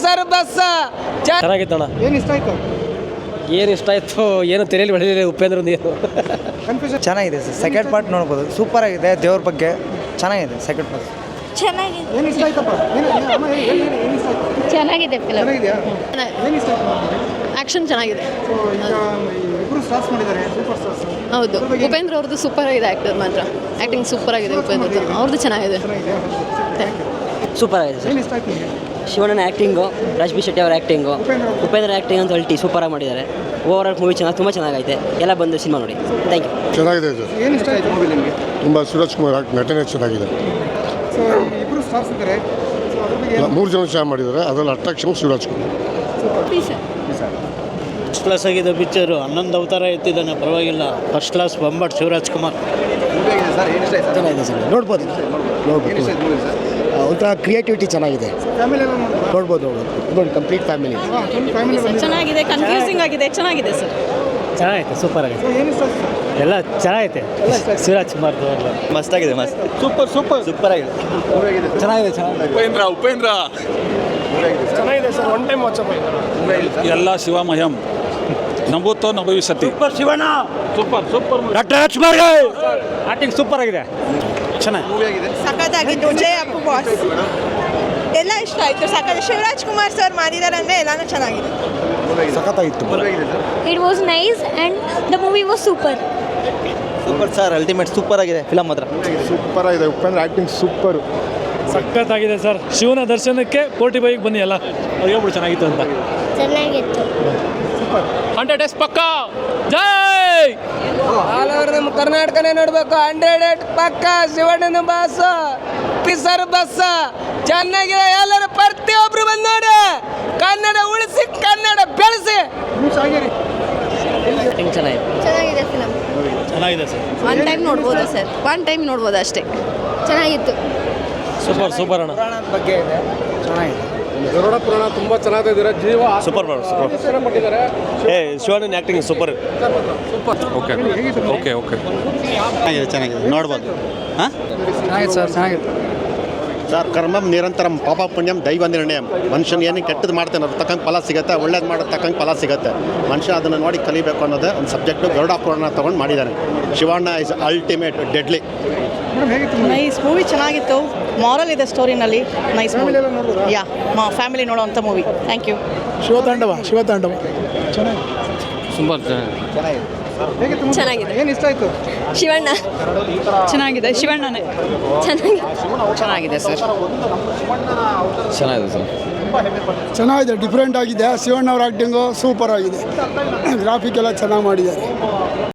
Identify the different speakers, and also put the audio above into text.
Speaker 1: ಪಿಸರ್ bus
Speaker 2: ಚೆನ್ನಾಗಿತ್ತಣ್ಣ.
Speaker 3: ಏನು ಇಷ್ಟ ಆಯ್ತು?
Speaker 2: ಏನು ಇಷ್ಟ ಆಯಿತು ಏನು ತಿಳಿಯಲಿ ಬೆಳೆಯಲಿಲ್ಲ ಉಪೇಂದ್ರ ನೀರು.
Speaker 3: ಕನ್ಫ್ಯೂಷನ್
Speaker 4: ಚೆನ್ನಾಗಿದೆ ಸರ್. ಸೆಕೆಂಡ್ ಪಾರ್ಟ್ ನೋಡ್ಬೋದು, ಸೂಪರ್ ಆಗಿದೆ. ದೇವ್ರ ಬಗ್ಗೆ ಚೆನ್ನಾಗಿದೆ ಸೆಕೆಂಡ್ ಪಾರ್ಟ್.
Speaker 5: ಚೆನ್ನಾಗಿದೆ.
Speaker 3: ಏನು ಇಷ್ಟ ಆಯ್ತಪ್ಪ? ಅಮ್ಮ ಏನು ಇಷ್ಟ ಆಯ್ತು?
Speaker 5: ಚೆನ್ನಾಗಿದೆ ಫಿಲಮ್.
Speaker 3: ಚೆನ್ನಾಗಿದೆಯಾ? ಏನು ಇಷ್ಟ ಆಯ್ತು?
Speaker 5: ಆಕ್ಷನ್ ಚೆನ್ನಾಗಿದೆ.
Speaker 3: ಸೊ ಈಗ ಇಬ್ಬರು ಸ್ಟಾರ್ಸ್ ಮಾಡಿದ್ದಾರೆ, ಸೂಪರ್ ಸ್ಟಾರ್ಸ್.
Speaker 5: ಹೌದು, ಉಪೇಂದ್ರ ಅವ್ರದ್ದು ಸೂಪರ್ ಆಗಿದೆ. ಆ್ಯಕ್ಟರ್ ಮಾತ್ರ ಆ್ಯಕ್ಟಿಂಗ್ ಸೂಪರ್ ಆಗಿದೆ. ಉಪೇಂದ್ರ ಅವ್ರದ್ದು ಚೆನ್ನಾಗಿದೆ.
Speaker 2: ಸೂಪರ್ ಆಗಿದೆ ಸರ್.
Speaker 3: ಏನು ಇಷ್ಟ ಆಯ್ತು ನಿಮಗೆ?
Speaker 2: ಶಿವಣ್ಣನ ಆ್ಯಕ್ಟಿಂಗು, ರಾಜ್ಬಿ ಶೆಟ್ಟಿ ಅವರ ಆ್ಯಕ್ಟಿಂಗು, ಉಪೇಂದ್ರ ಆ್ಯಕ್ಟಿಂಗ್ ಅಂತ ಅಲ್ಟಿ ಸೂಪರಾಗಿ ಮಾಡಿದ್ದಾರೆ. ಓವರ್ ಆಲ್ ಮೂವಿ ತುಂಬ ಚೆನ್ನಾಗೈತೆ. ಎಲ್ಲ ಬಂದು ಸಿನಿಮಾ ನೋಡಿ. Thank you.
Speaker 6: ಚೆನ್ನಾಗಿದೆ ಸರ್.
Speaker 3: ಏನು ಇಷ್ಟ ಆಯ್ತು ಮೂವಿ ನಿಮಗೆ?
Speaker 6: ತುಂಬ ಸುರೇಶ್ ಕುಮಾರ್ ನಟನೆ ಚೆನ್ನಾಗಿದೆ.
Speaker 3: ಸೊ ಇಬ್ಬರು ಸ್ಟಾರ್ಸ್ ಇದ್ದಾರೆ, ಸೊ ಅದ್ರ ಬಗ್ಗೆ ಏನು?
Speaker 6: 3 ಜನ ಚೆನ್ನಾಗಿ ಮಾಡಿದ್ದಾರೆ. ಅದರಲ್ಲಿ attraction Shivaraj Kumar.
Speaker 7: First class ಆಗಿದೆ ಪಿಕ್ಚರು. 11 ಅವತಾರ ಎತ್ತಿದ್ದಾನೆ, ಪರವಾಗಿಲ್ಲ. ಫಸ್ಟ್ ಕ್ಲಾಸ್ ಬೊಂಬಾಟ್ ಶಿವರಾಜ್ ಕುಮಾರ್.
Speaker 4: ಚೆನ್ನಾಗಿದೆ ಸರ್, ನೋಡ್ಬೋದು. ಒಂಥರ ಕ್ರಿಯೇಟಿವಿಟಿ ಚೆನ್ನಾಗಿದೆ,
Speaker 3: ಫ್ಯಾಮಿಲಿ ಎಲ್ಲ ನೋಡ್ಬೋದು.
Speaker 4: ನೋಡಿ ಕಂಪ್ಲೀಟ್ ಫ್ಯಾಮಿಲಿ.
Speaker 3: ಫ್ಯಾಮಿಲಿ
Speaker 5: ಚೆನ್ನಾಗಿದೆ, ಕನ್ಫ್ಯೂಸಿಂಗ್ ಆಗಿದೆ, ಚೆನ್ನಾಗಿದೆ ಸರ್.
Speaker 2: ಚೆನ್ನಾಗೈತೆ, ಸೂಪರ್ ಆಗೈತೆ.
Speaker 3: ಸೊ ಏನು ಇಷ್ಟ ಆಯ್ತು?
Speaker 2: ಎಲ್ಲ ಚೆನ್ನಾಗೈತೆ. ಶಿವರಾಜ್ ಕುಮಾರ್ದು ಎಲ್ಲ
Speaker 7: ಮಸ್ತಾಗಿದೆ, ಮಸ್ತ್ ಸೂಪರ್ ಆಗಿದೆ.
Speaker 2: ಚೆನ್ನಾಗಿದೆ.
Speaker 8: ಉಪೇಂದ್ರ
Speaker 3: ಚೆನ್ನಾಗಿದೆ ಸರ್. ಒನ್ ಟೈಮ್ ವಾಚ್
Speaker 8: ಎಲ್ಲ ಶಿವಮಯಂ ನಂಬುತ್ತೋ ನಂಭವಿಸತಿ.
Speaker 2: Shivanna
Speaker 8: super
Speaker 2: doctor Rajkumar acting super ಆಗಿದೆ. ಚೆನ್ನಾಗಿ
Speaker 9: ಸಖತ್ತಾಗಿತ್ತು. ಜೈ ಅಪ್ಪು ಬಾಸ್ ಎಲ್ಲ ಇಷ್ಟ ಆಯಿತು. ಸಖತ್ ಶಿವರಾಜ್ ಕುಮಾರ್ ಸರ್ ಮಾಡಿದ್ದಾರೆ ಅಂದರೆ ಎಲ್ಲನೂ ಚೆನ್ನಾಗಿದೆ.
Speaker 4: ಸಖತ್ತಾಗಿತ್ತು.
Speaker 5: It was nice and the movie was super.
Speaker 7: Super sir, ultimate super ಆಗಿದೆ ಫಿಲಮ್ ಮಾತ್ರ.
Speaker 6: ಸೂಪರ್ ಆಗಿದೆ. Upendra acting super.
Speaker 2: ಸಖತ್ತಾಗಿದೆ ಸರ್. ಶಿವನ ದರ್ಶನಕ್ಕೆ 40 ಬೈಕ್ ಬನ್ನಿ ಎಲ್ಲ. ಅವ್ರು ಹೇಳ್ಬಿಡು ಚೆನ್ನಾಗಿತ್ತು ಅಂತ.
Speaker 5: ಚೆನ್ನಾಗಿತ್ತು.
Speaker 2: 100 ಡೇಸ್ ಪಕ್ಕ. ಜೈ
Speaker 1: ಆಲ್ ಓವರ್ ನಮ್ಮ ಕರ್ನಾಟಕನೇ ನೋಡ್ಬೇಕು. 100 ಪಕ್ಕ ಶಿವಣ್ಣನ ಬಾಸ್ ಪಿಸರ್ ಬಸ್ ಚೆನ್ನಾಗಿದೆ. ಎಲ್ಲರೂ ಪ್ರತಿಯೊಬ್ರು ಬಂದು ನೋಡಿ. ಕನ್ನಡ ಉಳಿಸಿ, ಕನ್ನಡ ಬೆಳೆಸಿ.
Speaker 5: ಚೆನ್ನಾಗಿದೆ ಫಿಲಮ್.
Speaker 7: ಚೆನ್ನಾಗಿದೆ ಸರ್.
Speaker 5: ಒನ್ ಟೈಮ್ ನೋಡ್ಬೋದು ಸರ್. ಒನ್ ಟೈಮ್ ನೋಡ್ಬೋದು ಅಷ್ಟೇ. ಚೆನ್ನಾಗಿತ್ತು.
Speaker 2: ಸೂಪರ್ ಅಣ್ಣ.
Speaker 4: ಪುರಾಣದ ಬಗ್ಗೆ ಇದೆ, ಚೆನ್ನಾಗಿದೆ.
Speaker 3: ಗರುಡ ಪುರಾಣ ತುಂಬ ಚೆನ್ನಾಗಿದ್ದಾರೆ. ಜೀವ
Speaker 7: ಸೂಪರ್
Speaker 3: ಕೊಟ್ಟಿದ್ದಾರೆ.
Speaker 7: ಶಿವಣ್ಣನ ಆ್ಯಕ್ಟಿಂಗ್ ಸೂಪರ್.
Speaker 8: ಓಕೆ
Speaker 7: ಚೆನ್ನಾಗಿದೆ, ನೋಡ್ಬೋದು. ಹಾಂ
Speaker 4: ಚೆನ್ನಾಗಿದೆ ಸರ್, ಚೆನ್ನಾಗಿದೆ.
Speaker 6: ಸರ್, ಕರ್ಮಂ ನಿರಂತರಂ ಪಾಪ ಪುಣ್ಯಂ ದೈವ ನಿರ್ಣಯಂ. ಮನುಷ್ಯನ ಏನು ಕೆಟ್ಟದ್ದು ಮಾಡ್ತಾನೆ ಅದ್ರ ತಕ್ಕಂಗೆ ಫಲ ಸಿಗುತ್ತೆ, ಒಳ್ಳೇದು ಮಾಡೋದು ತಕ್ಕಂಗೆ ಫಲ ಸಿಗುತ್ತೆ. ಮನುಷ್ಯ ಅದನ್ನು ನೋಡಿ ಕಲಿಬೇಕು ಅನ್ನೋದೇ ಒಂದು ಸಬ್ಜೆಕ್ಟು. ಗರುಡ ಪುರಾಣ ತೊಗೊಂಡು ಮಾಡಿದ್ದಾನೆ. Shivanna is ultimate deadly.
Speaker 3: Madam ಹೇಗಿತ್ತು?
Speaker 9: ನೈಸ್ ಮೂವಿ, ಚೆನ್ನಾಗಿತ್ತು. ಮಾರಲ್ ಇದೆ ಸ್ಟೋರಿನಲ್ಲಿ. Nice movie.
Speaker 3: ಫ್ಯಾಮಿಲಿ ಎಲ್ಲ ನೋಡ್ಬೋದಾ?
Speaker 9: ಯಾ, ಫ್ಯಾಮಿಲಿ ನೋಡೋವಂಥ ಮೂವಿ. Thank you.
Speaker 3: ಶಿವತಾಂಡವ ಹೇಗಿತ್ತು?
Speaker 5: ಚೆನ್ನಾಗಿದೆ.
Speaker 3: ಏನು ಇಷ್ಟ ಆಯಿತು?
Speaker 5: ಶಿವಣ್ಣ ಚೆನ್ನಾಗಿದೆ. ಶಿವಣ್ಣನೇ ಚೆನ್ನಾಗಿದೆ ಸರ್.
Speaker 3: ಚೆನ್ನಾಗಿದೆ, ಡಿಫ್ರೆಂಟ್ ಆಗಿದೆ. ಶಿವಣ್ಣ ಅವ್ರ ಆ್ಯಕ್ಟಿಂಗು ಸೂಪರ್ ಆಗಿದೆ. ಗ್ರಾಫಿಕ್ ಎಲ್ಲ ಚೆನ್ನಾಗಿ ಮಾಡಿದ್ದಾರೆ.